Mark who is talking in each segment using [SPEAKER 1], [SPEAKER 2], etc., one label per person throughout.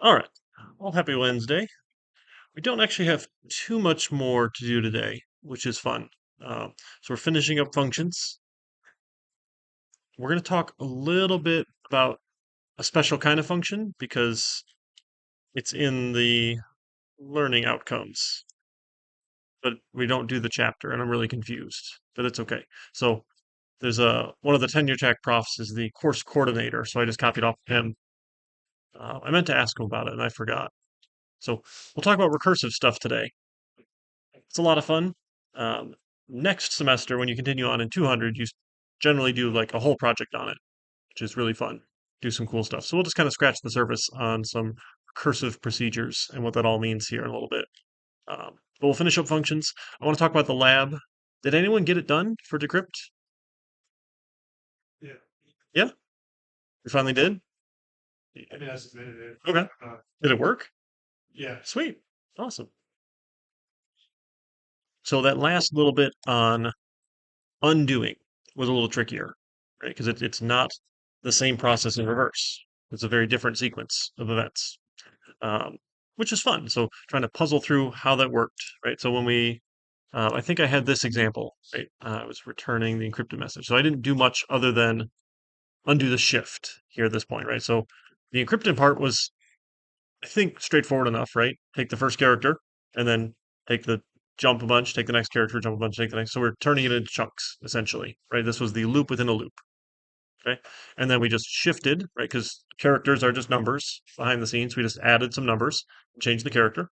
[SPEAKER 1] All right. Well, happy Wednesday. We don't actually have too much more to do today, which is fun. So we're finishing up functions. We're going to talk a little bit about a special kind of function because it's in the learning outcomes, but we don't do the chapter, and I'm really confused, but it's okay. So there's one of the tenure track profs is the course coordinator, so I just copied off him. I meant to ask him about it, and I forgot. So we'll talk about recursive stuff today. It's a lot of fun. Um, Next semester, when you continue on in 200, you generally do like a whole project on it, which is really fun. Do some cool stuff. So we'll just kind of scratch the surface on some recursive procedures and what that all means here in a little bit. But we'll finish up functions. I want to talk about the lab. Did anyone get it done for Decrypt?
[SPEAKER 2] Yeah,
[SPEAKER 1] Yeah, we finally did.
[SPEAKER 2] I mean, I submitted it.
[SPEAKER 1] Okay. Did it work?
[SPEAKER 2] Yeah,
[SPEAKER 1] Sweet. Awesome. So that last little bit on undoing was a little trickier, right? Because it's not the same process in reverse. It's a very different sequence of events, um, which is fun. So trying to puzzle through how that worked, right? So when I think I had this example, right? I was returning the encrypted message. So I didn't do much other than undo the shift here at this point, right? So the encrypted part was, I think, straightforward enough, right? Take the first character and then take the jump a bunch, take the next character, jump a bunch, take the next. So we're turning it into chunks, essentially, right? This was the loop within a loop, okay? And then we just shifted, right? Because characters are just numbers behind the scenes. We just added some numbers, changed the character,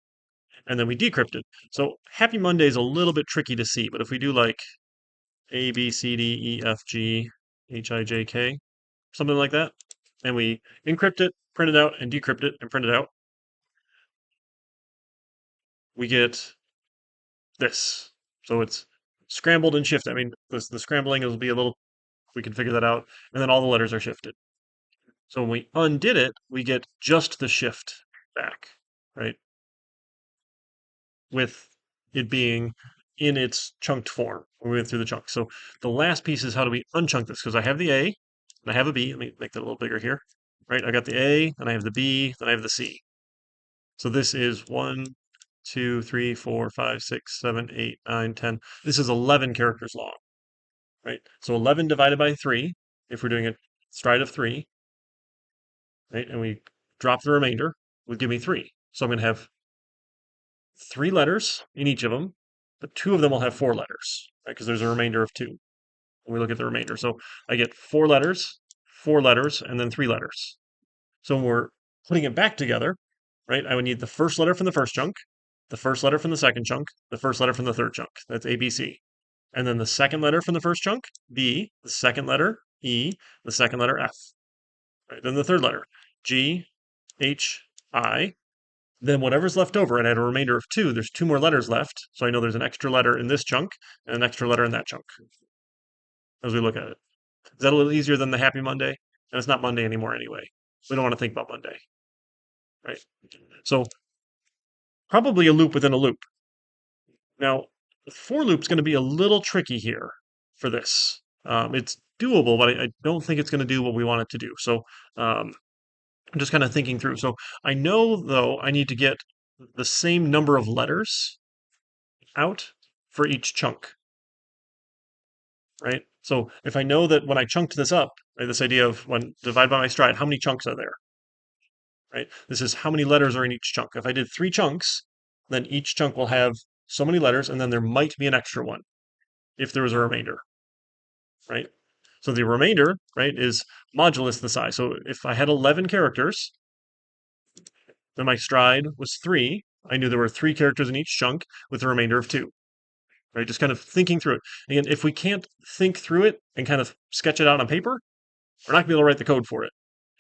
[SPEAKER 1] and then we decrypted. So Happy Monday is a little bit tricky to see, but if we do like A, B, C, D, E, F, G, H, I, J, K, something like that, and we encrypt it, print it out, and decrypt it and print it out, we get this. So it's scrambled and shifted. I mean, the scrambling will be a little, we can figure that out. And then all the letters are shifted. So when we undid it, we get just the shift back, right? With it being in its chunked form. We went through the chunks. So the last piece is how do we unchunk this? Because I have the A and I have a B. Let me make that a little bigger here. Right? I got the A, then I have the B, then I have the C. So this is 1, 2, 3, 4, 5, 6, 7, 8, 9, 10. This is 11 characters long. Right? So 11 divided by 3, if we're doing a stride of 3, right? And we drop the remainder, would give me 3. So I'm going to have 3 letters in each of them, but 2 of them will have 4 letters, right? Because there's a remainder of 2. When we look at the remainder. So I get 4 letters, and then 3 letters. So when we're putting it back together, right, I would need the first letter from the first chunk, the first letter from the second chunk, the first letter from the third chunk. That's A, B, C. And then the second letter from the first chunk, B, the second letter, E, the second letter, F. Right? Then the third letter, G, H, I. Then whatever's left over, and I had a remainder of 2, there's 2 more letters left. So I know there's an extra letter in this chunk and an extra letter in that chunk as we look at it. Is that a little easier than the Happy Monday? And it's not Monday anymore anyway. We don't want to think about Monday, right? So probably a loop within a loop. Now, the for loop's going to be a little tricky here for this. It's doable, but I don't think it's going to do what we want it to do. So um, I'm just kind of thinking through. So I know, though, I need to get the same number of letters out for each chunk, right? So if I know that when I chunked this up, right, this idea of when divide by my stride, how many chunks are there, right? This is how many letters are in each chunk. If I did 3 chunks, then each chunk will have so many letters, and then there might be an extra one if there was a remainder, right? So the remainder, right, is modulus the size. So if I had 11 characters, then my stride was 3. I knew there were 3 characters in each chunk with a remainder of 2, right? Just kind of thinking through it. Again, if we can't think through it and kind of sketch it out on paper, we're not going to be able to write the code for it.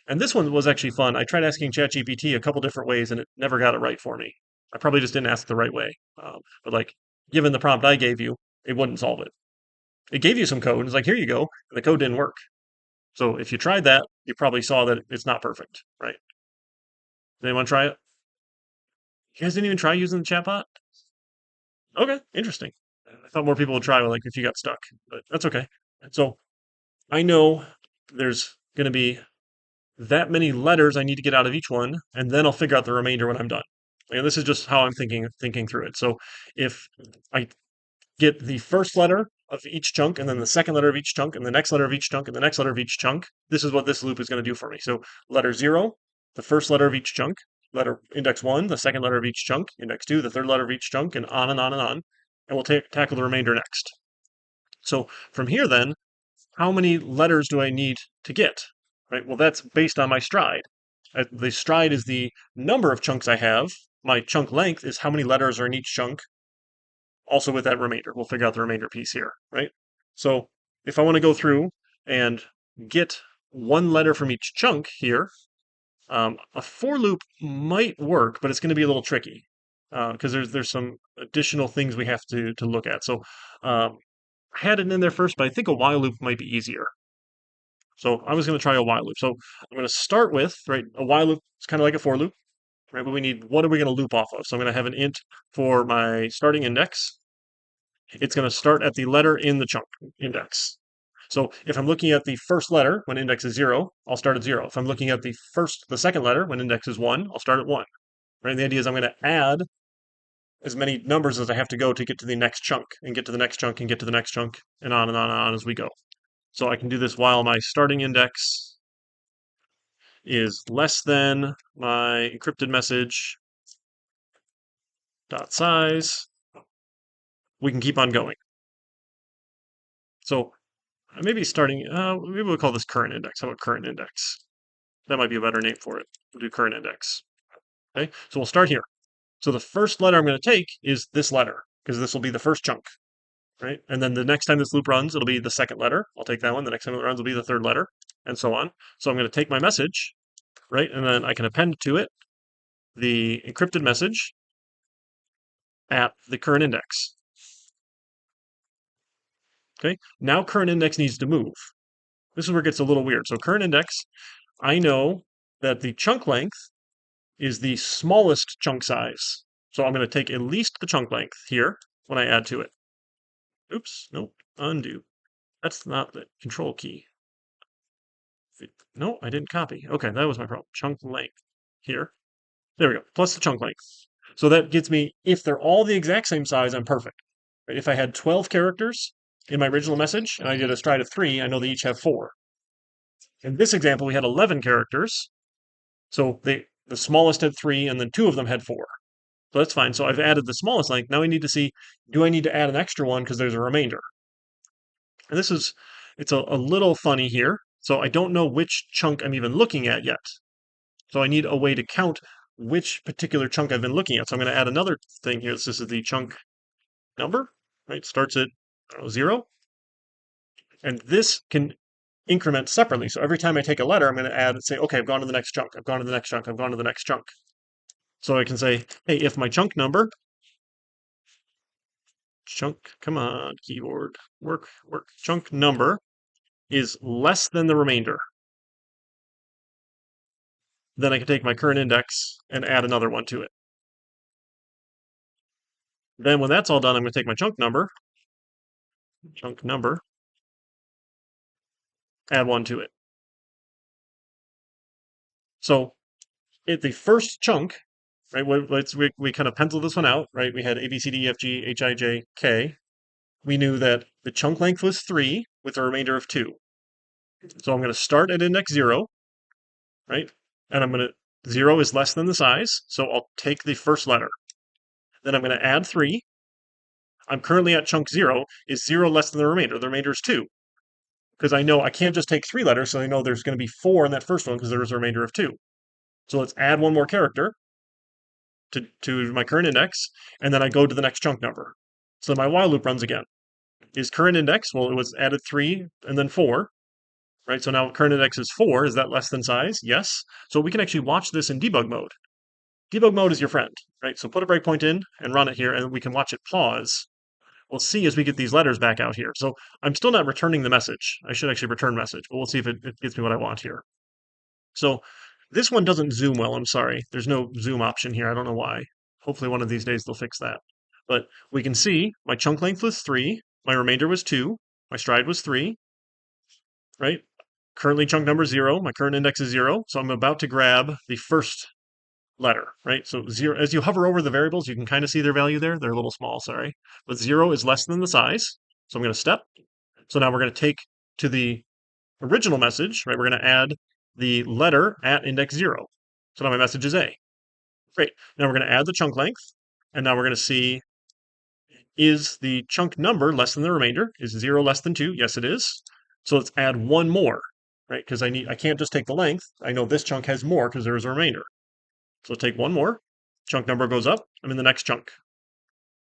[SPEAKER 1] And this one was actually fun. I tried asking ChatGPT a couple different ways, and it never got it right for me. I probably just didn't ask the right way. But like, given the prompt I gave you, it wouldn't solve it. It gave you some code. It's like, here you go, and the code didn't work. So if you tried that, you probably saw that it's not perfect, right? Did anyone try it? You guys didn't even try using the chatbot? Okay, interesting. I thought more people would try, like if you got stuck, but that's okay. So I know there's going to be that many letters I need to get out of each one, and then I'll figure out the remainder when I'm done. And this is just how I'm thinking through it. So if I get the first letter of each chunk, and then the second letter of each chunk, and the next letter of each chunk, and the next letter of each chunk, this is what this loop is going to do for me. So letter 0, the first letter of each chunk, letter index 1, the second letter of each chunk, index 2, the third letter of each chunk, and on and on and on. And we'll tackle the remainder next. So from here then, how many letters do I need to get? Right? Well, that's based on my stride. The stride is the number of chunks I have. My chunk length is how many letters are in each chunk. Also with that remainder, we'll figure out the remainder piece here, right? So if I want to go through and get one letter from each chunk here, a for loop might work, but it's going to be a little tricky because there's some additional things we have to look at. So I had it in there first, but I think a while loop might be easier. So I was going to try a while loop. So I'm going to start with, right, a while loop is kind of like a for loop, right? But we need, what are we going to loop off of? So I'm going to have an int for my starting index. It's going to start at the letter in the chunk index. So if I'm looking at the first letter when index is 0, I'll start at 0. If I'm looking at the second letter when index is 1, I'll start at 1. Right? And the idea is I'm going to add as many numbers as I have to go to get to the next chunk, and get to the next chunk, and get to the next chunk, and on and on and on as we go. So I can do this while my starting index is less than my encrypted message dot size. We can keep on going. So maybe starting, maybe we'll call this current index. How about current index? That might be a better name for it. We'll do current index. Okay, so we'll start here. So the first letter I'm going to take is this letter, because this will be the first chunk, right? And then the next time this loop runs, it'll be the second letter. I'll take that one. The next time it runs will be the third letter, and so on. So I'm going to take my message, right? And then I can append to it the encrypted message at the current index. Okay, now current index needs to move. This is where it gets a little weird. So current index, I know that the chunk length is the smallest chunk size. So I'm going to take at least the chunk length here when I add to it. Oops, nope, undo. That's not the control key. No, I didn't copy. Okay, that was my problem. Chunk length here. There we go, plus the chunk length. So that gets me, if they're all the exact same size, I'm perfect. Right? If I had 12 characters in my original message and I did a stride of 3, I know they each have 4. In this example, we had 11 characters. So the smallest had 3, and then 2 of them had 4. So that's fine. So I've added the smallest length. Now we need to see, do I need to add an extra one because there's a remainder? And it's a little funny here. So I don't know which chunk I'm even looking at yet. So I need a way to count which particular chunk I've been looking at. So I'm going to add another thing here. This is the chunk number, right? Starts at 0. And this can increment separately. So every time I take a letter, I'm going to add and say, okay, I've gone to the next chunk. I've gone to the next chunk. I've gone to the next chunk. So I can say, hey, if my chunk number, come on, keyboard, work, chunk number is less than the remainder, then I can take my current index and add another one to it. Then when that's all done, I'm going to take my chunk number, add one to it. So at the first chunk, right, we kind of pencil this one out, right? We had A, B, C, D, E, F, G, H, I, J, K. We knew that the chunk length was 3 with a remainder of 2. So I'm going to start at index 0, right? And 0 is less than the size, so I'll take the first letter. Then I'm going to add 3. I'm currently at chunk 0. Is 0 less than the remainder? The remainder is 2. Because I know I can't just take 3 letters, so I know there's going to be 4 in that first one because there was a remainder of 2. So let's add one more character to my current index, and then I go to the next chunk number. So my while loop runs again. Is current index, well, it was added 3 and then 4, right? So now current index is 4. Is that less than size? Yes. So we can actually watch this in debug mode. Debug mode is your friend, right? So put a breakpoint in and run it here, and we can watch it pause. We'll see as we get these letters back out here. So I'm still not returning the message. I should actually return message, but we'll see if it gets me what I want here. So this one doesn't zoom well, I'm sorry. There's no zoom option here. I don't know why. Hopefully one of these days they'll fix that. But we can see my chunk length was 3, my remainder was 2, my stride was 3, right? currently chunk number 0. My current index is 0. So I'm about to grab the first letter, right? So 0, as you hover over the variables, you can kind of see their value there. They're a little small, sorry. But 0 is less than the size. So I'm going to step. So now we're going to take to the original message, right? We're going to add the letter at index 0. So now my message is A. Great. Now we're going to add the chunk length. And now we're going to see, is the chunk number less than the remainder? Is 0 less than 2? Yes, it is. So let's add one more, right? Because I can't just take the length. I know this chunk has more because there is a remainder. So let's take one more. Chunk number goes up. I'm in the next chunk.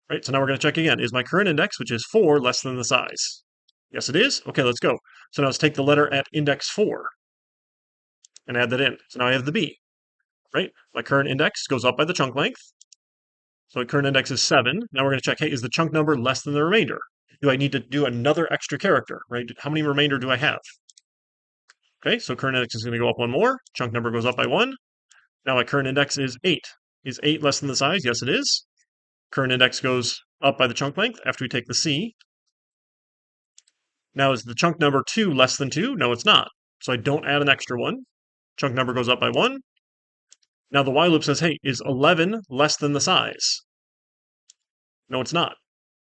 [SPEAKER 1] Right, so now we're going to check again. Is my current index, which is 4, less than the size? Yes, it is. Okay, let's go. So now let's take the letter at index 4 and add that in. So now I have the B, right? My current index goes up by the chunk length. So my current index is 7. Now we're going to check, hey, is the chunk number less than the remainder? Do I need to do another extra character, right? How many remainder do I have? Okay, so current index is going to go up one more. Chunk number goes up by 1. Now my current index is 8. Is 8 less than the size? Yes, it is. Current index goes up by the chunk length after we take the C. Now, is the chunk number 2 less than 2? No, it's not. So I don't add an extra one. Chunk number goes up by 1. Now the while loop says, hey, is 11 less than the size? No, it's not.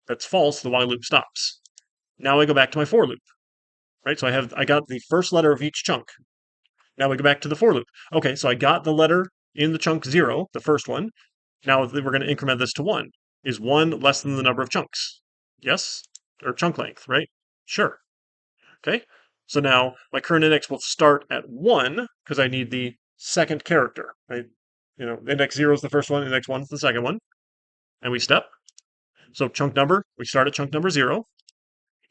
[SPEAKER 1] That's false. The while loop stops. Now I go back to my for loop, right? So I got the first letter of each chunk. Now we go back to the for loop. Okay, so I got the letter in the chunk 0, the first one. Now we're going to increment this to 1. Is 1 less than the number of chunks? Yes? Or chunk length, right? Sure. Okay, so now my current index will start at 1 because I need the second character, right? Index 0 is the first one, index 1 is the second one, and we step. So chunk number, we start at chunk number 0.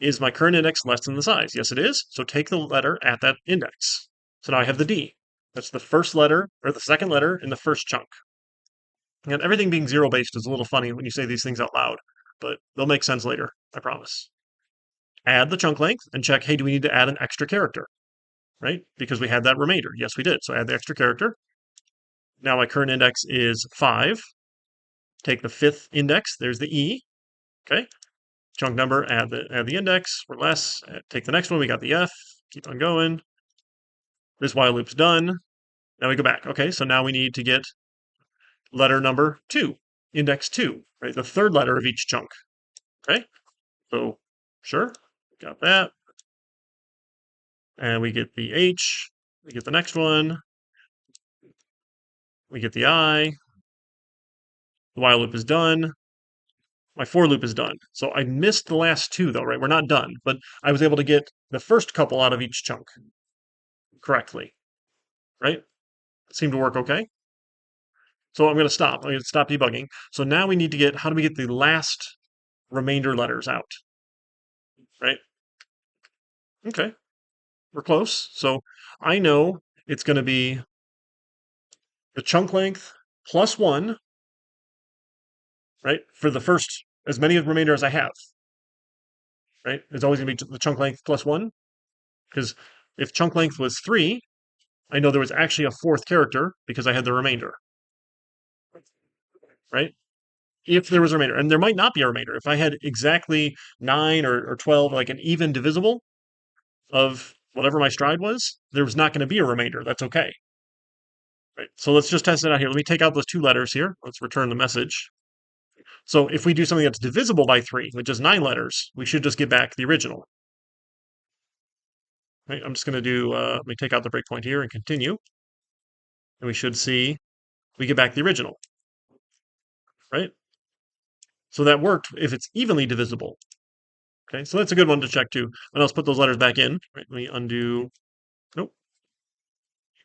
[SPEAKER 1] Is my current index less than the size? Yes, it is. So take the letter at that index. So now I have the D. That's the first letter, or the second letter in the first chunk. And everything being 0 based is a little funny when you say these things out loud, but they'll make sense later, I promise. Add the chunk length and check, hey, do we need to add an extra character? Right? Because we had that remainder. Yes, we did. So add the extra character. Now my current index is 5. Take the fifth index. There's the E. Okay. Chunk number, add the index. We're less. Take the next one. We got the F. Keep on going. This while loop's done. Now we go back. Okay, so now we need to get letter number 2, index 2, right? The third letter of each chunk. Okay. So sure, got that. And we get the H. We get the next one. We get the I. The while loop is done. My for loop is done. So I missed the last two though, right? We're not done, but I was able to get the first couple out of each chunk correctly, right? It seemed to work okay. So I'm going to stop. I'm going to stop debugging. So now we need to get, how do we get the last remainder letters out, right? Okay, we're close. So I know it's going to be the chunk length plus 1, right? For the first, as many of remainder as I have, right? It's always going to be the chunk length plus 1. Because if chunk length was 3, I know there was actually a fourth character because I had the remainder, right? If there was a remainder, and there might not be a remainder. If I had exactly 9 or 12, like an even divisible of whatever my stride was, there was not going to be a remainder. That's okay. Right. So let's just test it out here. Let me take out those 2 letters here. Let's return the message. So if we do something that's divisible by 3, which is 9 letters, we should just get back the original. Right. I'm just going to do, let me take out the breakpoint here and continue. And we should see we get back the original, right? So that worked if it's evenly divisible. Okay, so that's a good one to check too. And let's put those letters back in. Right, let me undo. Nope.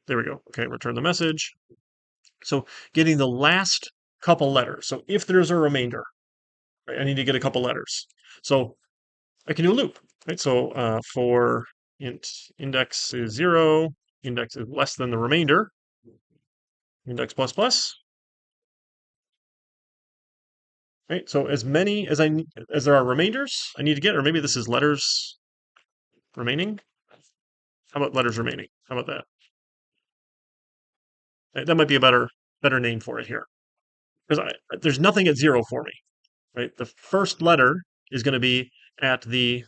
[SPEAKER 1] There we go. Okay, return the message. So getting the last couple letters. So if there's a remainder, right, I need to get a couple letters. So I can do a loop. Right, so for int index is 0, index is less than the remainder, index plus plus. Right, so as many as there are remainders I need to get, or maybe this is letters remaining. How about letters remaining? How about that? That might be a better name for it here, because there's nothing at 0 for me. Right, the first letter is going to be at the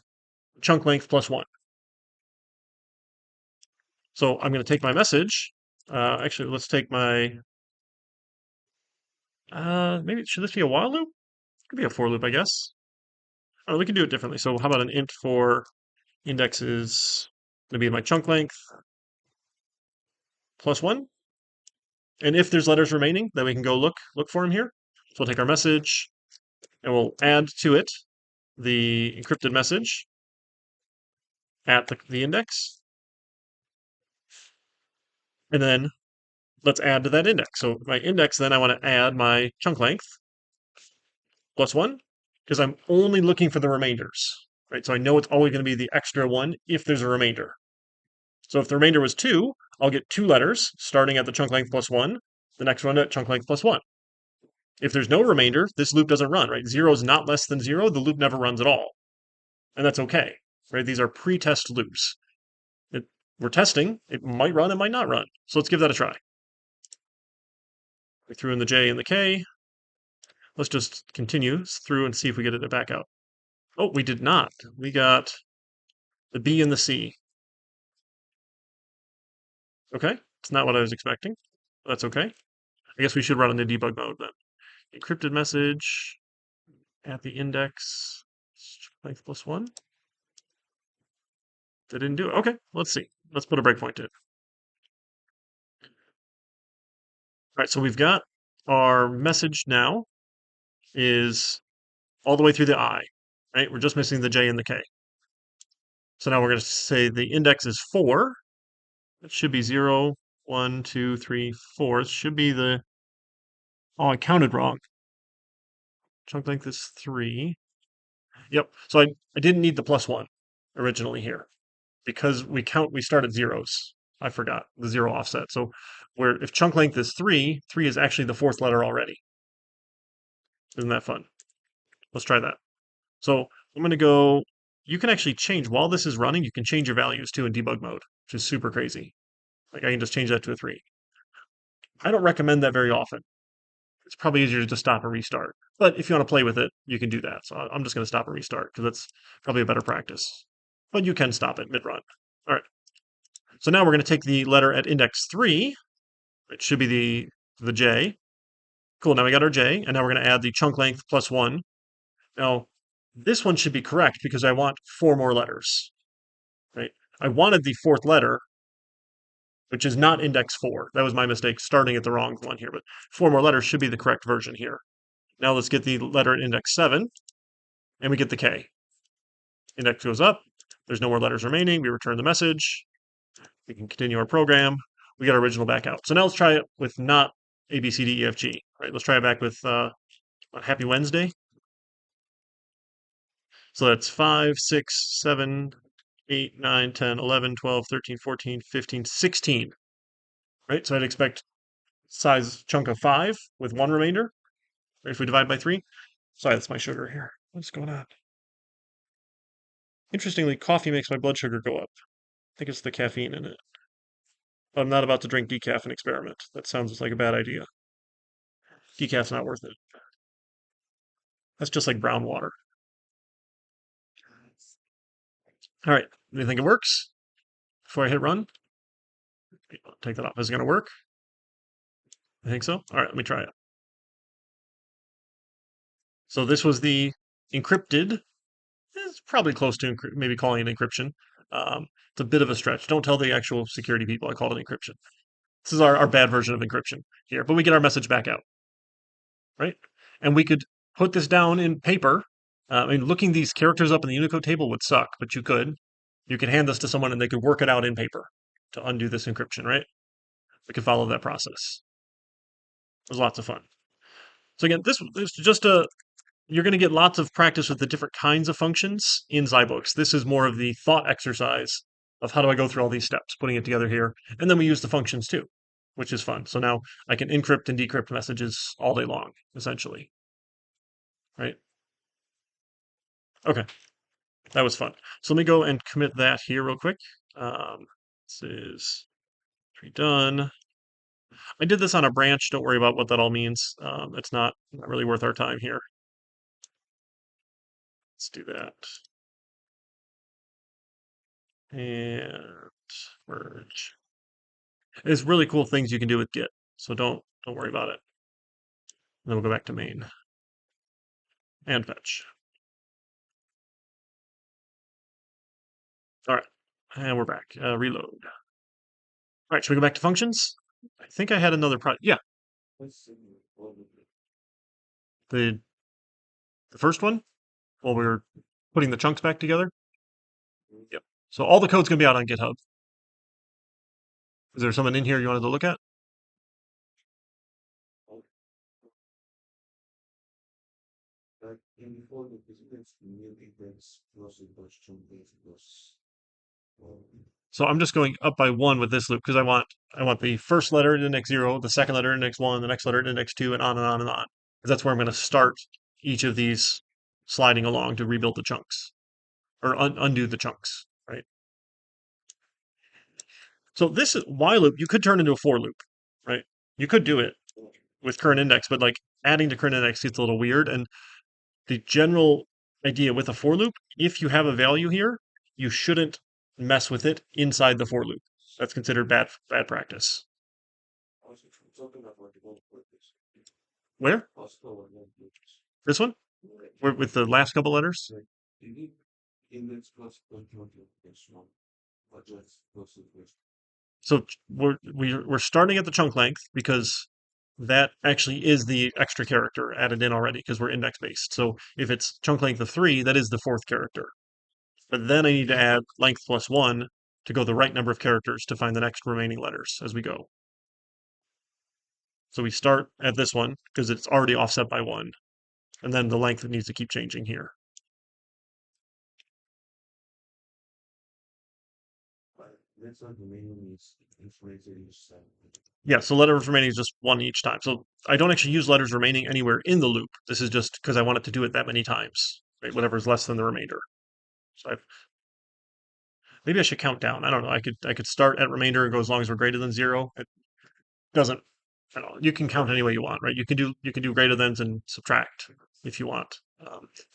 [SPEAKER 1] chunk length plus 1. So I'm going to take my message. Actually, let's take my, maybe, should this be a while loop? Could be a for loop, I guess. Oh, we can do it differently. So how about an int for index is going to be my chunk length plus one. And if there's letters remaining, then we can go look for them here. So we'll take our message and we'll add to it the encrypted message at the index. And then let's add to that index. So my index, then I want to add my chunk length plus one because I'm only looking for the remainders, right? So I know it's always going to be the extra one if there's a remainder. So if the remainder was two, I'll get two letters starting at the chunk length plus one, the next one at chunk length plus one. If there's no remainder, this loop doesn't run, right? Zero is not less than zero, the loop never runs at all. And that's okay, right? These are pre-test loops. It, we're testing, it might run, it might not run. So let's give that a try. We threw in the J and the K. Let's just continue through and see if we get it back out. Oh, we did not. We got the B and the C. Okay, it's not what I was expecting. That's okay. I guess we should run in the debug mode then. Encrypted message at the index length plus one. That didn't do it. Okay, let's see. Let's put a breakpoint to it. All right, so we've got our message now is all the way through the I, right? We're just missing the J and the K. So now we're going to say the index is 4. It should be 0, 1, 2, 3, 4. It should be the... Oh, I counted wrong. Chunk length is 3. Yep. So I didn't need the plus 1 originally here because we start at zeros. I forgot the 0 offset. So where if chunk length is 3, 3 is actually the fourth letter already. Isn't that fun? Let's try that. So I'm going to go, you can actually change, while this is running, you can change your values too in debug mode, which is super crazy. Like I can just change that to a 3. I don't recommend that very often. It's probably easier to just stop and restart. But if you want to play with it, you can do that. So I'm just going to stop and restart because that's probably a better practice. But you can stop it mid-run. All right. So now we're going to take the letter at index 3. It should be the J. Cool, now we got our J, and now we're going to add the chunk length plus 1. Now, this one should be correct because I want 4 more letters, right? I wanted the fourth letter, which is not index 4. That was my mistake starting at the wrong one here, but 4 more letters should be the correct version here. Now let's get the letter at index 7, and we get the K. Index goes up. There's no more letters remaining. We return the message. We can continue our program. We got our original back out. So now let's try it with not A, B, C, D, E, F, G. Right? Let's try it back with Happy Wednesday. So that's 5, 6, 7, 8, 9, 10, 11, 12, 13, 14, 15, 16. Right? So I'd expect size chunk of 5 with one remainder. Right? If we divide by 3. Sorry, that's my sugar here. What's going on? Interestingly, coffee makes my blood sugar go up. I think it's the caffeine in it. But I'm not about to drink decaf and experiment. That sounds like a bad idea. Decaf's not worth it. That's just like brown water. All right. Do you think it works? Before I hit run? Take that off. Is it going to work? I think so. All right, let me try it. So this was the encrypted. It's probably close to maybe calling it encryption. It's a bit of a stretch. Don't tell the actual security people I called it encryption. This is our bad version of encryption here, but we get our message back out, right? And we could put this down in paper. I mean, looking these characters up in the Unicode table would suck, but you could. You could hand this to someone and they could work it out in paper to undo this encryption, right? We could follow that process. It was lots of fun. So again, this is just you're going to get lots of practice with the different kinds of functions in Zybooks. This is more of the thought exercise of how do I go through all these steps, putting it together here. And then we use the functions too, which is fun. So now I can encrypt and decrypt messages all day long, essentially. Right? Okay, that was fun. So let me go and commit that here real quick. This is done. I did this on a branch. Don't worry about what that all means. It's not really worth our time here. Let's do that. And merge. There's really cool things you can do with Git, so don't worry about it. And then we'll go back to main and fetch. All right, and we're back. Reload. All right, should we go back to functions? I think I had another project. Yeah, the the first one while we were putting the chunks back together. Yep. So all the code's gonna be out on GitHub. Is there something in here you wanted to look at? So I'm just going up by one with this loop because I want the first letter at index 0, the second letter at index 1, the next letter at index 2, and on and on and on. Because that's where I'm going to start each of these sliding along to rebuild the chunks or undo the chunks, right? So this while loop you could turn into a for loop, right? You could do it with current index, but like adding to current index gets a little weird. And the general idea with a for loop, if you have a value here, you shouldn't mess with it inside the for loop. That's considered bad practice. Where? This one? Where, with the last couple letters? So we're starting at the chunk length because that actually is the extra character added in already because we're index based. So if it's chunk length of 3, that is the fourth character. But then I need to add length plus 1 to go the right number of characters to find the next remaining letters as we go. So we start at this one because it's already offset by 1, and then the length needs to keep changing here. Yeah, so letters remaining is just 1 each time. So I don't actually use letters remaining anywhere in the loop. This is just because I want it to do it that many times, right? Whatever is less than the remainder. So maybe I should count down. I don't know. I could start at remainder and go as long as we're greater than 0. It doesn't. I don't know. You can count any way you want, right? You can do greater thans and subtract if you want.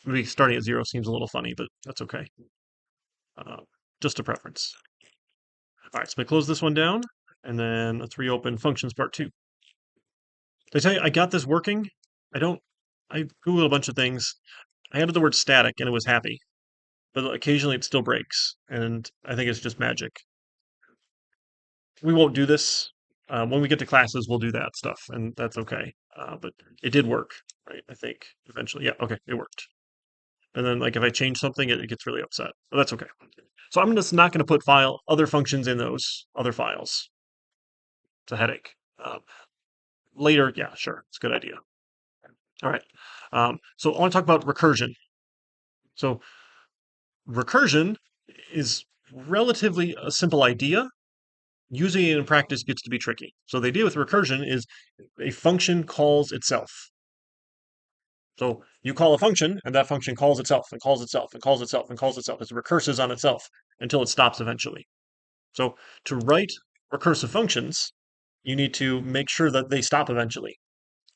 [SPEAKER 1] Maybe starting at 0 seems a little funny, but that's okay. Uh, just a preference. All right, so I close this one down, and then let's reopen functions part 2. Did I tell you I got this working? I don't. I googled a bunch of things. I added the word static, and it was happy, but occasionally it still breaks, and I think it's just magic. We won't do this. When we get to classes, we'll do that stuff, and that's okay. But it did work, right? I think eventually. Yeah, okay, it worked. And then, like, if I change something, it gets really upset. But that's okay. So I'm just not going to put file other functions in those other files. It's a headache. Later, yeah, sure, it's a good idea. All right. So I want to talk about recursion. So recursion is relatively a simple idea. Using it in practice gets to be tricky. So the idea with recursion is a function calls itself. So you call a function, and that function calls itself, and calls itself, and calls itself, and calls itself. It recurses on itself until it stops eventually. So to write recursive functions, you need to make sure that they stop eventually.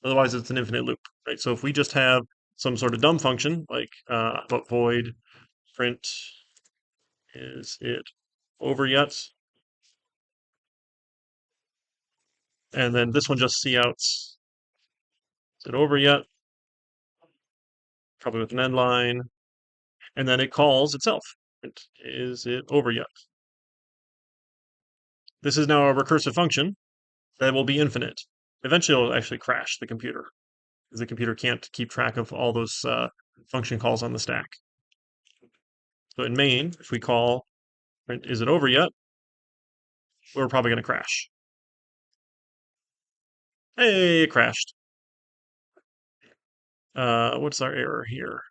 [SPEAKER 1] Otherwise, it's an infinite loop, right? So if we just have some sort of dumb function like void print is it over yet, and then this one just counts is it over yet, probably with an end line, and then it calls itself. Is it over yet? This is now a recursive function that will be infinite. Eventually, it'll actually crash the computer because the computer can't keep track of all those function calls on the stack. So in main, if we call print is it over yet, we're probably going to crash. Hey, it crashed. What's our error here?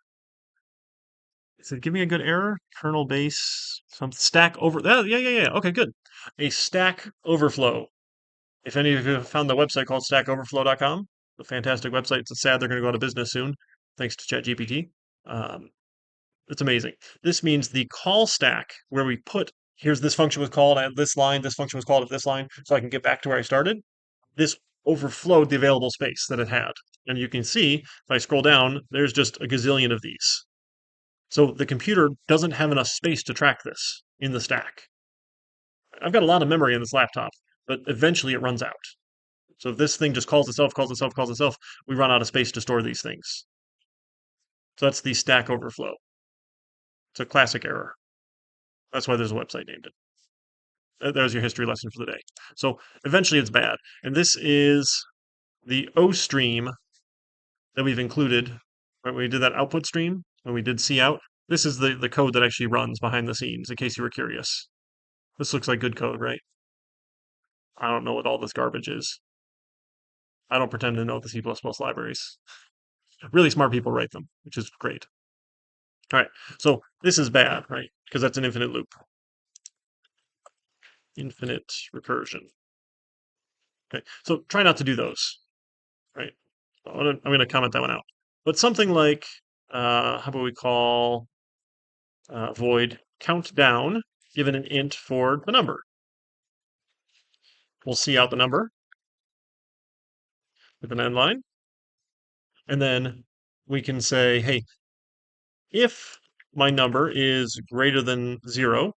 [SPEAKER 1] Is it giving a good error? Kernel base, some stack over. Yeah. Okay, good. A stack overflow. If any of you have found the website called stackoverflow.com, a fantastic website. It's sad they're going to go out of business soon, thanks to ChatGPT. Um, it's amazing. This means the call stack where we put here's this function was called at this line, this function was called at this line, so I can get back to where I started. This overflowed the available space that it had. And you can see, if I scroll down, there's just a gazillion of these. So the computer doesn't have enough space to track this in the stack. I've got a lot of memory in this laptop. but eventually it runs out. So if this thing just calls itself, calls itself, calls itself, we run out of space to store these things. So that's the Stack Overflow. It's a classic error. That's why there's a website named it. There's your history lesson for the day. So eventually it's bad. And this is the O stream that we've included. Right, when we did that output stream, when we did C out, this is the code that actually runs behind the scenes, in case you were curious. This looks like good code, right? I don't know what all this garbage is. I don't pretend to know the C++ libraries. Really smart people write them, which is great. All right, so this is bad, right? Because that's an infinite loop. Infinite recursion. Okay, so try not to do those, right? I'm going to comment that one out. But something like, how about we call void countdown given an int for the number. We'll see out the number with an end line. And then we can say, hey, if my number is greater than 0,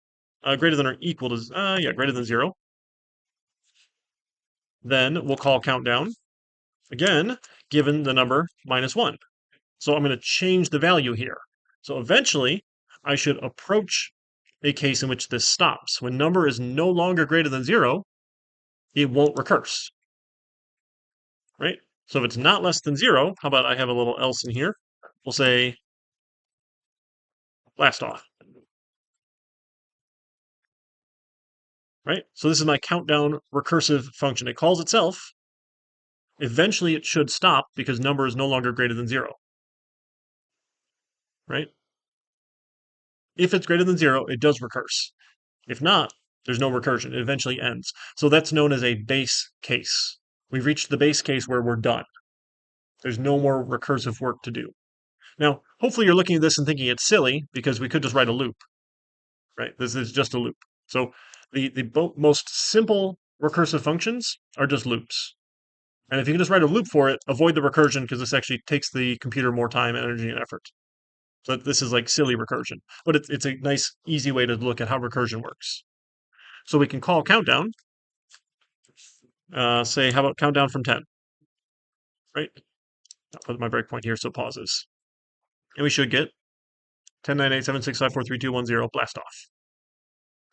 [SPEAKER 1] greater than or equal to, greater than 0, then we'll call countdown, again, given the number -1. So I'm going to change the value here. So eventually, I should approach a case in which this stops. When number is no longer greater than 0, it won't recurse, right? So if it's not less than 0, how about I have a little else in here? We'll say blast off, right? So this is my countdown recursive function. It calls itself. Eventually, it should stop because number is no longer greater than 0, right? If it's greater than 0, it does recurse. If not, there's no recursion. It eventually ends. So that's known as a base case. We've reached the base case where we're done. There's no more recursive work to do. Now, hopefully you're looking at this and thinking it's silly because we could just write a loop, right? This is just a loop. So the most simple recursive functions are just loops. And if you can just write a loop for it, avoid the recursion because this actually takes the computer more time, energy, and effort. So this is like silly recursion, but it's a nice, easy way to look at how recursion works. So we can call countdown, say, how about countdown from 10, right? I'll put my breakpoint here so it pauses. And we should get 10, 9, 8, 7, 6, 5, 4, 3, 2, 1, 0, blast off,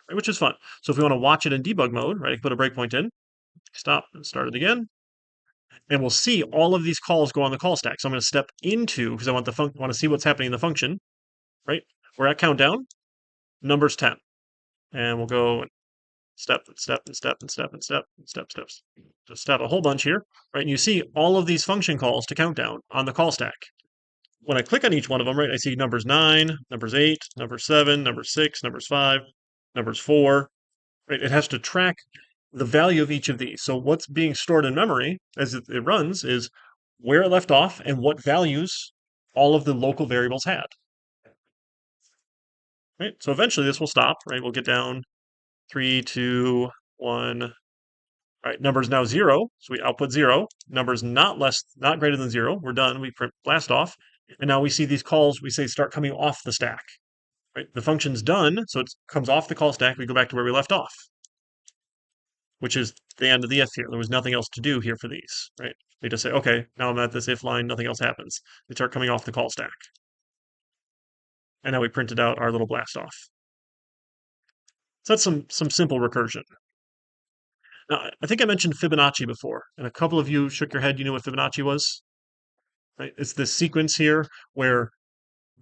[SPEAKER 1] right? Which is fun. So if we want to watch it in debug mode, right, put a breakpoint in, stop and start it again. And we'll see all of these calls go on the call stack. So I'm going to step into, because I want to see what's happening in the function, right? We're at countdown, number's 10. And we'll go step and step and step and step and step and steps. Just step a whole bunch here, right? And you see all of these function calls to countdown on the call stack. When I click on each one of them, right, I see numbers 9, numbers 8, number 7, number 6, numbers 5, numbers 4, right? It has to track the value of each of these. So what's being stored in memory as it runs is where it left off and what values all of the local variables had. Right? So eventually this will stop, right? We'll get down 3, 2, 1. All right, number is now 0, so we output 0. Number's not greater than 0. We're done. We print blast off. And now we see these calls, we say start coming off the stack. Right? The function's done, so it comes off the call stack. We go back to where we left off, which is the end of the if here. There was nothing else to do here for these, right? We just say, okay, now I'm at this if line, nothing else happens. They start coming off the call stack. And now we printed out our little blast off. So that's some simple recursion. Now, I think I mentioned Fibonacci before, and a couple of you shook your head. You knew what Fibonacci was, right? It's this sequence here where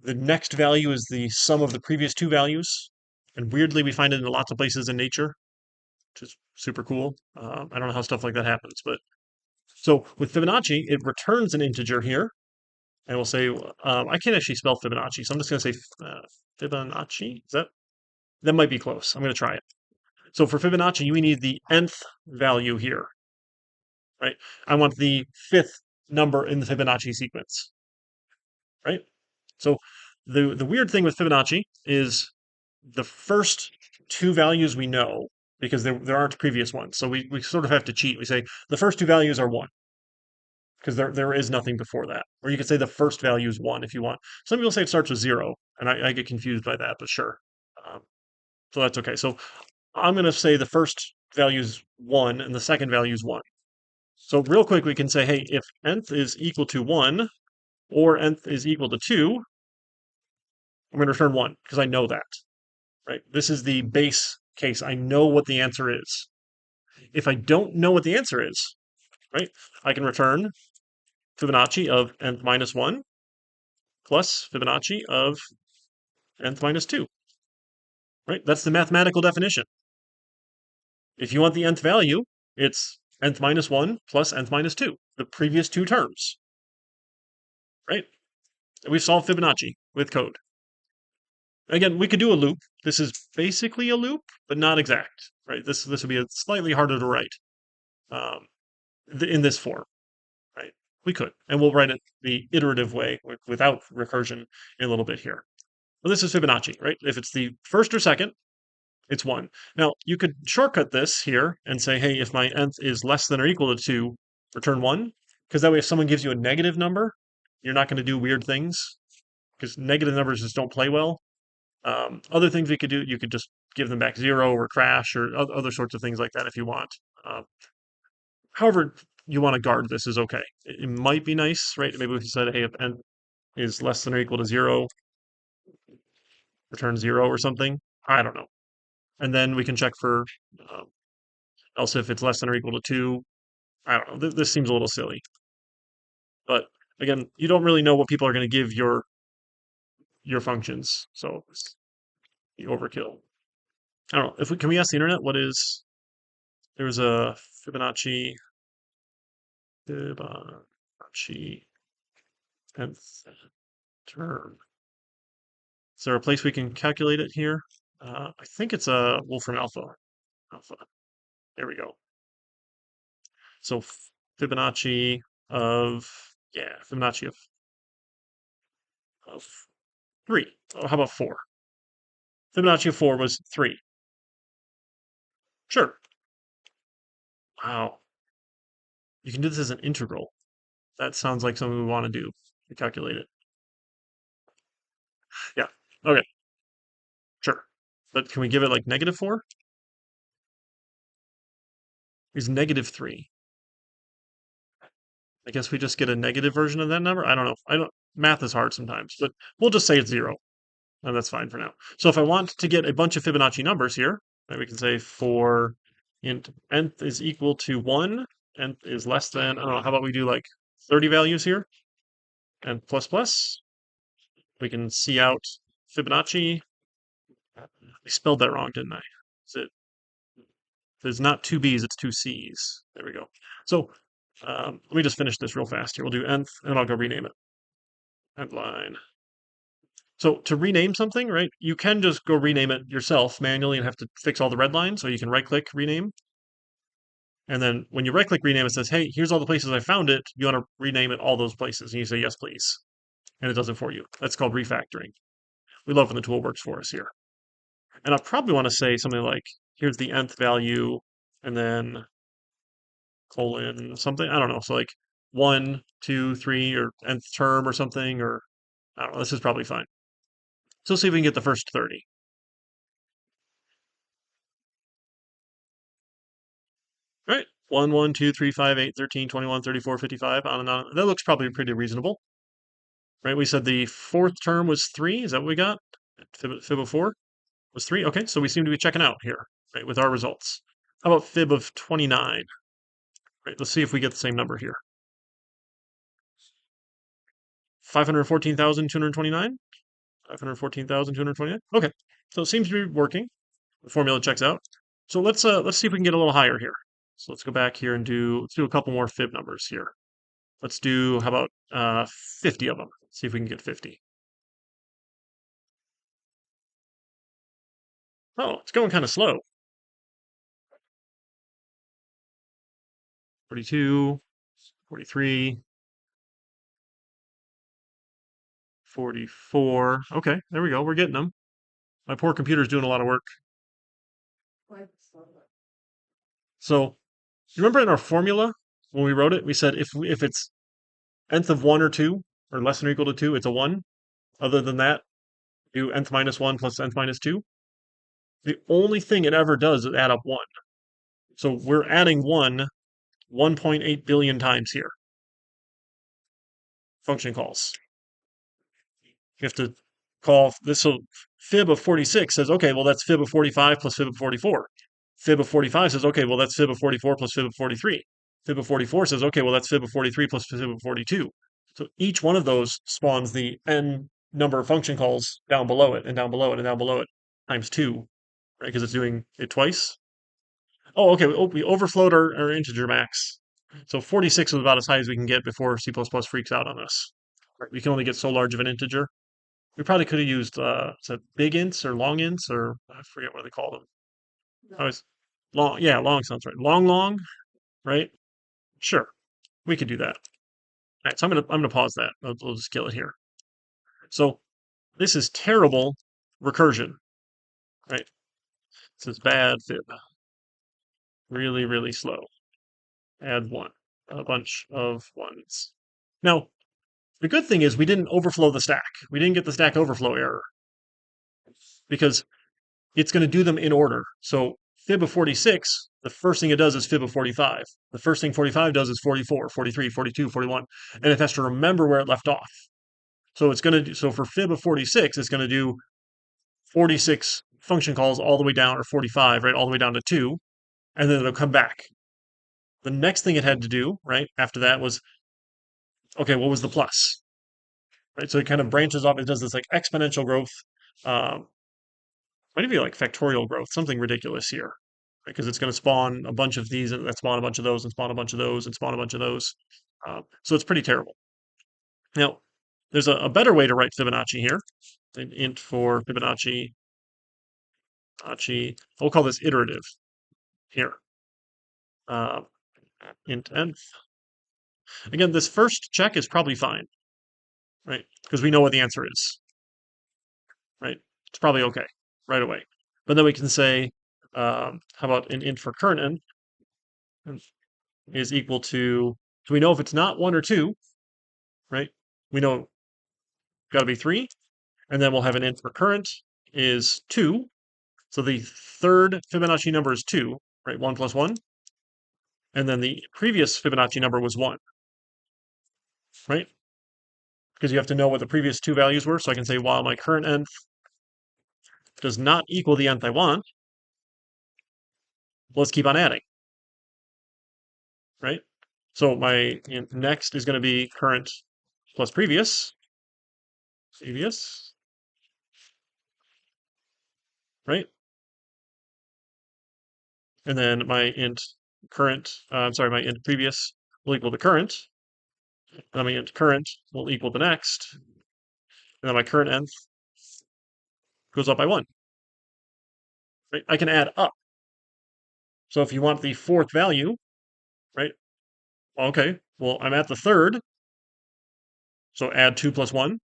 [SPEAKER 1] the next value is the sum of the previous two values. And weirdly, we find it in lots of places in nature, which is super cool. I don't know how stuff like that happens, but so with Fibonacci, it returns an integer here, and we'll say, I can't actually spell Fibonacci, so I'm just going to say Fibonacci. That might be close. I'm going to try it. So for Fibonacci, we need the nth value here, right? I want the fifth number in the Fibonacci sequence, right? So the weird thing with Fibonacci is the first two values we know because there aren't previous ones. So we sort of have to cheat. We say the first two values are 1 because there is nothing before that. Or you could say the first value is 1 if you want. Some people say it starts with 0, and I get confused by that, but sure. So that's okay. So I'm going to say the first value is 1 and the second value is 1. So real quick, we can say, hey, if nth is equal to 1 or nth is equal to 2, I'm going to return 1 because I know that, right? This is the base case. I know what the answer is. If I don't know what the answer is, right, I can return Fibonacci of nth minus 1 plus Fibonacci of nth minus 2, right? That's the mathematical definition. If you want the nth value, it's nth minus 1 plus nth minus 2, the previous two terms, right? We've solved Fibonacci with code. Again, we could do a loop. This is basically a loop, but not exact, right? This would be slightly harder to write um, in this form, right? We could, and we'll write it the iterative way without recursion in a little bit here. Well, this is Fibonacci, right? If it's the first or second, it's 1. Now, you could shortcut this here and say, hey, if my nth is less than or equal to 2, return 1, because that way if someone gives you a negative number, you're not going to do weird things, because negative numbers just don't play well. Other things we could do, you could just give them back 0 or crash or other sorts of things like that if you want. However you want to guard this is okay. It might be nice, right? Maybe we said, hey, if n is less than or equal to 0, return 0 or something. I don't know. And then we can check for um, else if it's less than or equal to 2. I don't know. This seems a little silly. But again, you don't really know what people are going to give your functions. So it's the overkill. I don't know. If we can we ask the internet what is there's a Fibonacci nth term. Is there a place we can calculate it here? I think it's a Wolfram alpha. Alpha. There we go. So Fibonacci of Fibonacci of 3. Oh, how about 4? Fibonacci of 4 was 3. Sure. Wow. You can do this as an integral. That sounds like something we want to do to calculate it. Yeah. Okay. Sure. But can we give it like -4? Is -3. I guess we just get a negative version of that number. I don't know. Math is hard sometimes, but we'll just say it's 0. And that's fine for now. So if I want to get a bunch of Fibonacci numbers here, right, we can say for int nth is equal to 1, nth is less than, I don't know, how about we do like 30 values here? And plus plus. We can see out Fibonacci. I spelled that wrong, didn't I? Is it? There's not 2 B's, it's 2 C's. There we go. So let me just finish this real fast here. We'll do nth, and I'll go rename it. Nth line. So to rename something, right, you can just go rename it yourself manually and have to fix all the red lines. So you can right-click rename. And then when you right-click rename, it says, hey, here's all the places I found it. You want to rename it all those places. And you say, yes, please. And it does it for you. That's called refactoring. We love when the tool works for us here. And I probably want to say something like, here's the nth value, and then colon something. I don't know. So like 1, 2, 3, or nth term or something, or I don't know. This is probably fine. So let's see if we can get the first 30. All right. 1, 1, 2, 3, 5, 8, 13, 21, 34, 55, on and on. That looks probably pretty reasonable. Right? We said the fourth term was 3. Is that what we got? Fib of 4 was 3. Okay, so we seem to be checking out here, right, with our results. How about fib of 29? Right, let's see if we get the same number here. 514,229? 514,229? Okay, so it seems to be working. The formula checks out. So let's see if we can get a little higher here. So let's go back here and let's do a couple more fib numbers here. Let's do, how about 50 of them? See if we can get 50. Oh, it's going kind of slow. 42, 43, 44. Okay, there we go. We're getting them. My poor computer's doing a lot of work. So, you remember in our formula when we wrote it, we said if it's nth of 1 or 2, or less than or equal to 2, it's a 1. Other than that, do nth minus 1 plus nth minus 2. The only thing it ever does is add up 1. So we're adding 1.8 billion times here. Function calls. You have to call this. So fib of 46 says, okay, well, that's fib of 45 plus fib of 44. Fib of 45 says, okay, well, that's fib of 44 plus fib of 43. Fib of 44 says, okay, well, that's fib of 43 plus fib of 42. So each one of those spawns the n number of function calls down below it and down below it and down below it times 2, right? Because it's doing it twice. Oh, okay, we overflowed our integer max. So 46 is about as high as we can get before C++ freaks out on us. Right? We can only get so large of an integer. We probably could have used is it big ints or long ints or I forget what they call them. I was long, yeah, long sounds right. Long, right? Sure, we could do that. All right, so I'm gonna pause that. We'll just kill it here. So this is terrible recursion, right? This is bad fib. Really, really slow. Add one, a bunch of ones. Now the good thing is we didn't overflow the stack. We didn't get the stack overflow error because it's going to do them in order. So fib of 46, the first thing it does is fib of 45. The first thing 45 does is 44, 43, 42, 41, and it has to remember where it left off. So it's going to do, so for fib of 46, it's going to do 46 function calls all the way down, or 45, right, all the way down to 2, and then it'll come back. The next thing it had to do, right, after that was, okay, what was the plus? Right, so it kind of branches off. It does this like exponential growth. Might be like factorial growth, something ridiculous here, because it's going to spawn a bunch of these and that spawn a bunch of those and spawn a bunch of those and spawn a bunch of those. So it's pretty terrible. Now, there's a better way to write Fibonacci here. An int for Fibonacci. We'll call this iterative here. Uh, int nth. Again, this first check is probably fine, right? Because we know what the answer is, right? It's probably okay right away. But then we can say, how about an int for current n is equal to, so we know if it's not 1 or 2, right? We know it's got to be 3. And then we'll have an int for current is 2. So the third Fibonacci number is 2, right? 1 plus 1. And then the previous Fibonacci number was 1, right? Because you have to know what the previous two values were. So I can say while my current nth does not equal the nth I want, let's keep on adding, right? So my next is going to be current plus previous, right? And then my int current, I'm sorry, my int previous will equal the current. And then my int current will equal the next. And then my current nth goes up by 1. Right? I can add up. So if you want the fourth value, right? Okay, well, I'm at the third. So add 2 plus 1,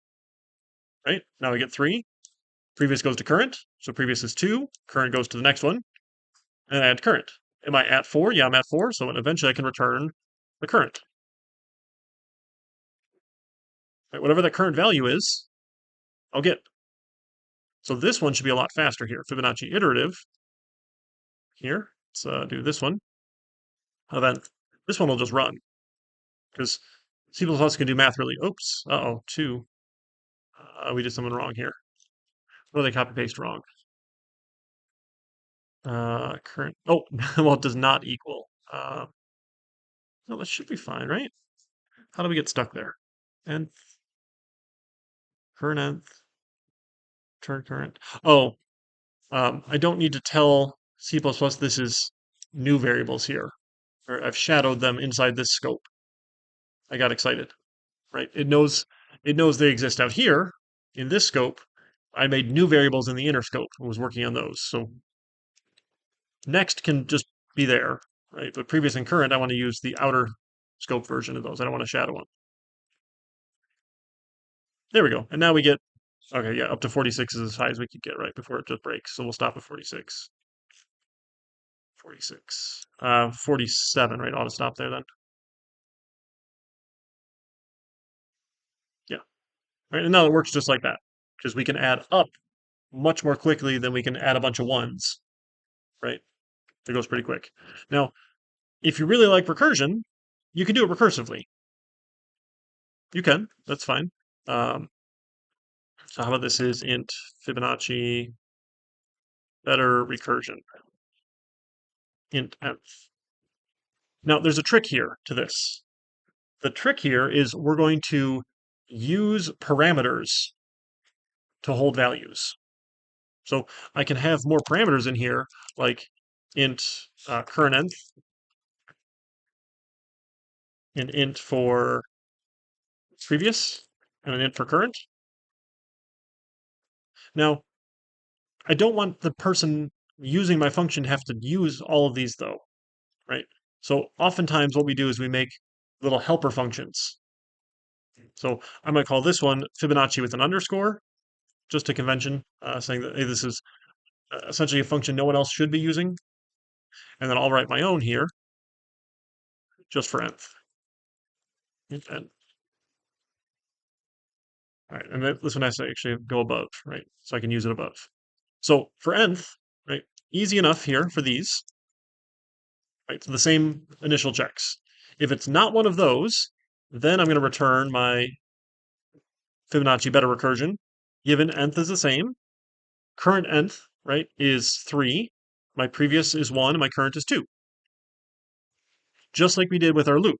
[SPEAKER 1] right? Now I get 3. Previous goes to current. So previous is 2. Current goes to the next one. And add current. Am I at 4? Yeah, I'm at 4. So eventually I can return the current. Right? Whatever the current value is, I'll get. So this one should be a lot faster here. Fibonacci iterative. Here, let's do this one. Then this one will just run because C++ can do math really. Oops. Uh-oh. 2. We did something wrong here. What do they copy paste wrong? Current. Oh, well, it does not equal. No, that should be fine, right? How do we get stuck there? Nth, current nth, turn current. Oh, I don't need to tell C++ this is new variables here, or I've shadowed them inside this scope. I got excited, right? It knows they exist out here in this scope. I made new variables in the inner scope and was working on those. So next can just be there, right? But previous and current, I want to use the outer scope version of those. I don't want to shadow them. There we go. And now we get, okay, yeah, up to 46 is as high as we could get, right, before it just breaks. So we'll stop at 46. 46. 47, right? Ought to stop there then. Yeah. Right. And now it works just like that because we can add up much more quickly than we can add a bunch of ones, right? It goes pretty quick. Now, if you really like recursion, you can do it recursively. You can. That's fine. Um, so how about this is int Fibonacci better recursion int nth. Now, there's a trick here to this. The trick here is we're going to use parameters to hold values. So I can have more parameters in here, like int current nth, an int for previous, and an int for current. Now, I don't want the person using my function to have to use all of these, though, right? So oftentimes what we do is we make little helper functions. So I might call this one Fibonacci with an underscore, just a convention saying that, hey, this is essentially a function no one else should be using. And then I'll write my own here just for nth. And, all right, and this one has to actually go above, right? So I can use it above. So for nth, right, easy enough here for these, right? So the same initial checks. If it's not one of those, then I'm going to return my Fibonacci better recursion, given nth is the same. Current nth, right, is 3. My previous is 1, and my current is 2. Just like we did with our loop,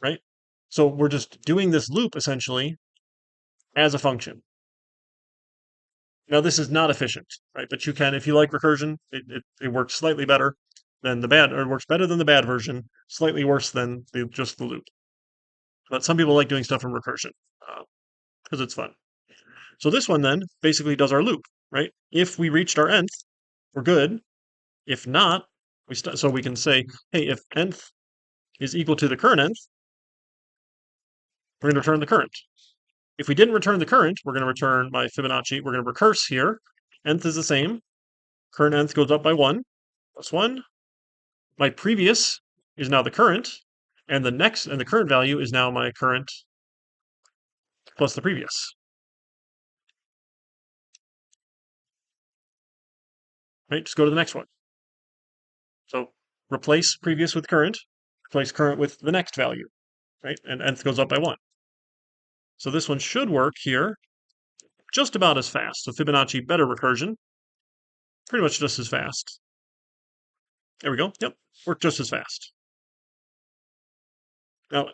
[SPEAKER 1] right? So we're just doing this loop essentially as a function. Now this is not efficient, right? But you can, if you like recursion, it works slightly better than the bad, or it works better than the bad version, slightly worse than just the loop. But some people like doing stuff in recursion because it's fun. So this one then basically does our loop, right? If we reached our nth, we're good. If not, so we can say, hey, if nth is equal to the current nth, we're going to return the current. If we didn't return the current, we're going to return my Fibonacci. We're going to recurse here. Nth is the same. Current nth goes up by 1 plus 1. My previous is now the current, and the current value is now my current plus the previous. Right? Just go to the next one. So replace previous with current, replace current with the next value, right? And nth goes up by 1. So this one should work here just about as fast. So Fibonacci better recursion, pretty much just as fast. There we go. Yep, worked just as fast. Now,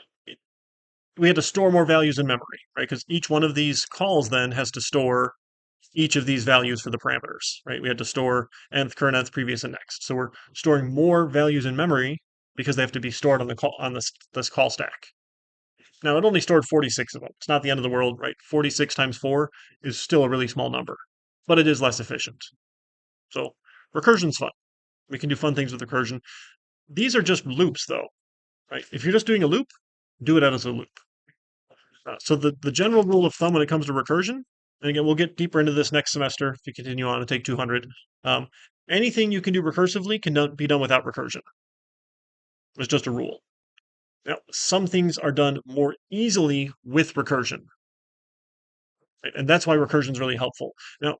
[SPEAKER 1] we had to store more values in memory, right? Because each one of these calls then has to store each of these values for the parameters, right? We had to store nth, current, nth, previous, and next. So we're storing more values in memory because they have to be stored on the call on this call stack. Now it only stored 46 of them. It's not the end of the world, right? 46 times 4 is still a really small number, but it is less efficient. So recursion's fun. We can do fun things with recursion. These are just loops, though, right? If you're just doing a loop, do it as a loop. So the general rule of thumb when it comes to recursion, and again, we'll get deeper into this next semester if you continue on and take 200. Um, anything you can do recursively can be done without recursion. It's just a rule. Now, some things are done more easily with recursion, right? And that's why recursion is really helpful. Now,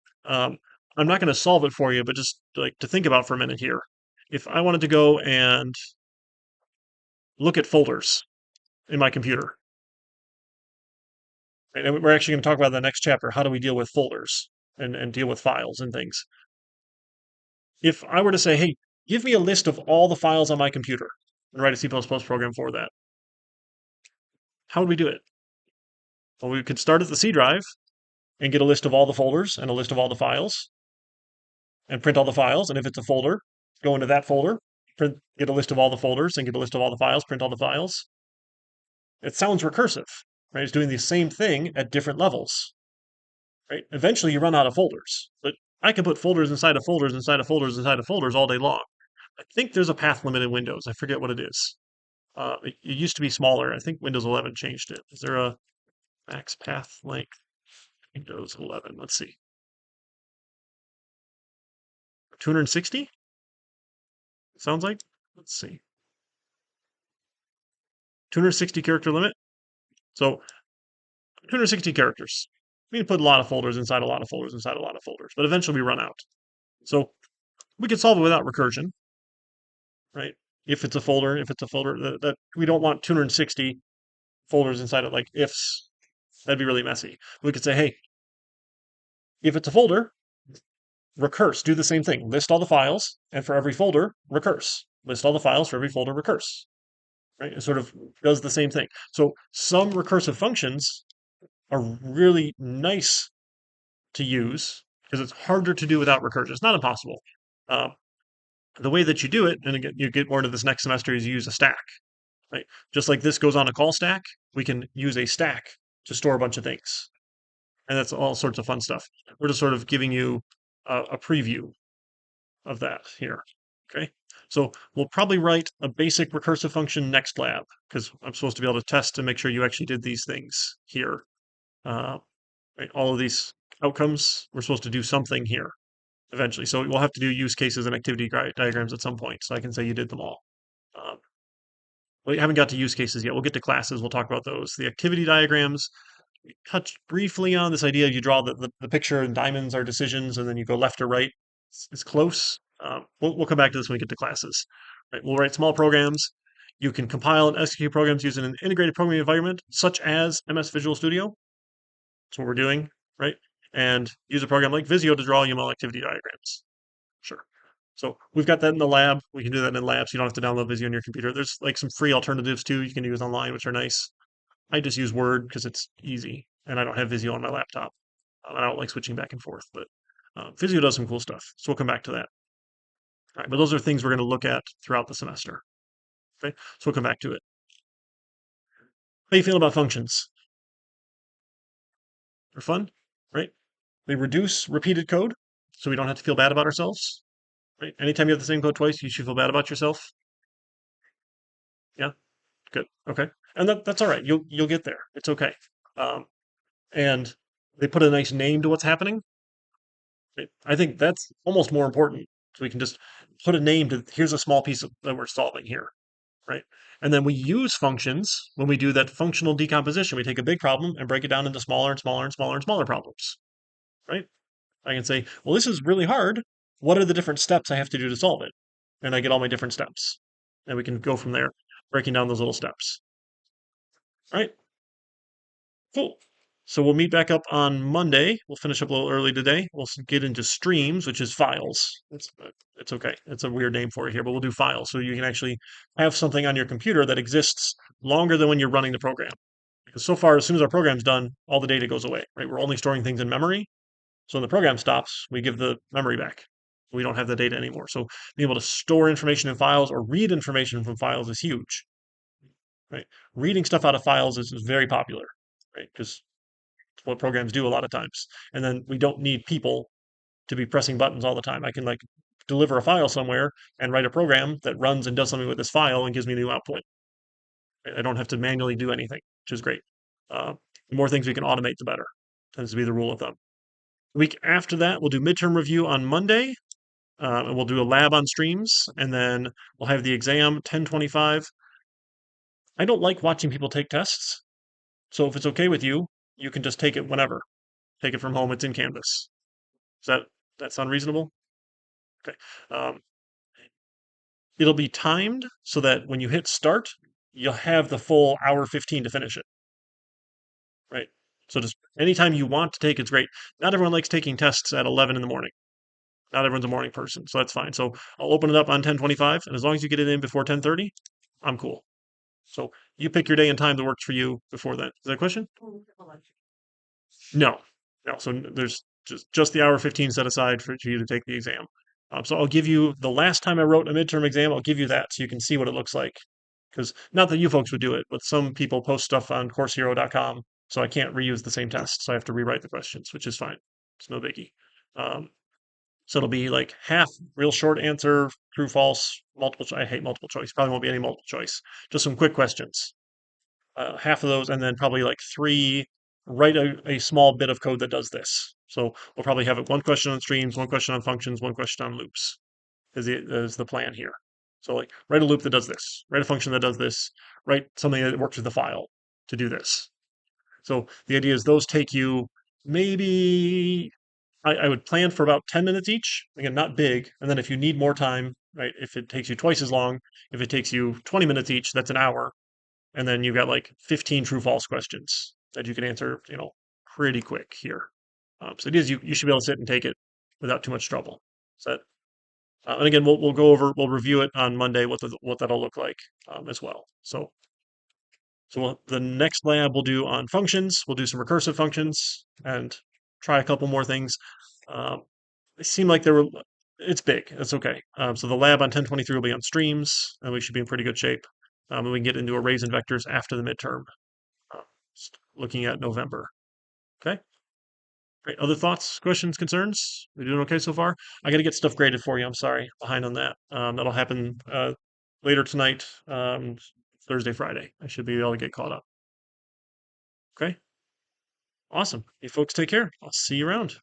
[SPEAKER 1] I'm not going to solve it for you, but just like to think about for a minute here. If I wanted to go and look at folders in my computer, right, and we're actually going to talk about in the next chapter, how do we deal with folders and deal with files and things. If I were to say, hey, give me a list of all the files on my computer and write a C++ program for that, how would we do it? Well, we could start at the C drive and get a list of all the folders and a list of all the files and print all the files. And if it's a folder, go into that folder, get a list of all the folders and get a list of all the files, print all the files. It sounds recursive, right? It's doing the same thing at different levels, right? Eventually you run out of folders, but I can put folders inside of folders inside of folders inside of folders all day long. I think there's a path limit in Windows. I forget what it is. It used to be smaller. I think Windows 11 changed it. Is there a max path length? Windows 11. Let's see. 260? Sounds like. Let's see. 260 character limit. So 260 characters. We can put a lot of folders inside a lot of folders inside a lot of folders, but eventually we run out. So we could solve it without recursion. right? If it's a folder that we don't want 260 folders inside it, like ifs, that'd be really messy. We could say, hey, if it's a folder, recurse, do the same thing. List all the files, and for every folder, recurse. List all the files for every folder, recurse. Right? It sort of does the same thing. So some recursive functions are really nice to use because it's harder to do without recursion. It's not impossible. Uh, the way that you do it, and again, you get more into this next semester, is you use a stack. Right? Just like this goes on a call stack, we can use a stack to store a bunch of things, and that's all sorts of fun stuff. We're just sort of giving you a preview of that here. Okay, so we'll probably write a basic recursive function next lab because I'm supposed to be able to test to make sure you actually did these things here. Uh, right, all of these outcomes, we're supposed to do something here eventually. So we'll have to do use cases and activity diagrams at some point, so I can say you did them all. Um, we haven't got to use cases yet. We'll get to classes. We'll talk about those. The activity diagrams, we touched briefly on this idea. You draw the picture and diamonds are decisions, and then you go left or right. It's close. We'll come back to this when we get to classes. Right, we'll write small programs. You can compile and execute programs using an integrated programming environment, such as MS Visual Studio. That's what we're doing, right? And use a program like Visio to draw UML activity diagrams. Sure. So we've got that in the lab. We can do that in the lab, so you don't have to download Visio on your computer. There's like some free alternatives too you can use online, which are nice. I just use Word because it's easy, and I don't have Visio on my laptop. I don't like switching back and forth, but Visio does some cool stuff. So we'll come back to that. All right, but those are things we're going to look at throughout the semester. Okay, so we'll come back to it. How you feel about functions? They're fun, right? They reduce repeated code, so we don't have to feel bad about ourselves. Right? Anytime you have the same code twice, you should feel bad about yourself. Yeah, good. Okay, and that's all right. You'll get there. It's okay. Um, and they put a nice name to what's happening. Right? I think that's almost more important. So we can just put a name to here's a small piece that we're solving here, right? And then we use functions when we do that functional decomposition. We take a big problem and break it down into smaller and smaller and smaller and smaller problems, right? I can say, well, this is really hard. What are the different steps I have to do to solve it? And I get all my different steps. And we can go from there, breaking down those little steps. All right, cool. So we'll meet back up on Monday. We'll finish up a little early today. We'll get into streams, which is files. It's okay. It's a weird name for it here, but we'll do files. So you can actually have something on your computer that exists longer than when you're running the program. Because so far, as soon as our program's done, all the data goes away, right? We're only storing things in memory. So when the program stops, we give the memory back. We don't have the data anymore. So being able to store information in files or read information from files is huge, right? Reading stuff out of files is very popular, right? Because it's what programs do a lot of times. And then we don't need people to be pressing buttons all the time. I can like deliver a file somewhere and write a program that runs and does something with this file and gives me new output. I don't have to manually do anything, which is great. The more things we can automate, the better. Tends to be the rule of thumb. The week after that, we'll do midterm review on Monday. And we'll do a lab on streams, and then we'll have the exam 10:25. I don't like watching people take tests, so if it's okay with you, you can just take it whenever. Take it from home. It's in Canvas. Does that sound reasonable? Okay. Um, it'll be timed so that when you hit start, you'll have the full hour 15 to finish it. Right. So just anytime you want to take it's great. Not everyone likes taking tests at 11 in the morning. Not everyone's a morning person, so that's fine. So I'll open it up on 10:25, and as long as you get it in before 10:30, I'm cool. So you pick your day and time that works for you before that. Is that a question? No, no. So there's just the hour 15 set aside for you to take the exam. So I'll give you the last time I wrote a midterm exam. I'll give you that so you can see what it looks like. Because not that you folks would do it, but some people post stuff on CourseHero.com, so I can't reuse the same test. So I have to rewrite the questions, which is fine. It's no biggie. Um, so it'll be like half real short answer, true, false, multiple. I hate multiple choice. Probably won't be any multiple choice. Just some quick questions. Half of those, and then probably like three. Write a small bit of code that does this. So we'll probably have it one question on streams, one question on functions, one question on loops. Is the plan here. So like write a loop that does this. Write a function that does this. Write something that works with the file to do this. So the idea is those take you maybe I would plan for about 10 minutes each. Again, not big. And then if you need more time, right? If it takes you twice as long, if it takes you 20 minutes each, that's an hour. And then you've got like 15 true false questions that you can answer, pretty quick here. So it is you should be able to sit and take it without too much trouble. So that, and again, we'll review it on Monday what that'll look like as well. So the next lab we'll do on functions. We'll do some recursive functions and try a couple more things. Um, they seem like they were. It's big. That's okay. So the lab on 1023 will be on streams, and we should be in pretty good shape. And we can get into arrays and vectors after the midterm, uh, looking at November. Okay. Great. Other thoughts, questions, concerns? We doing okay so far? I got to get stuff graded for you. I'm sorry, behind on that. That'll happen later tonight, Thursday, Friday. I should be able to get caught up. Okay. Awesome. You folks take care. I'll see you around.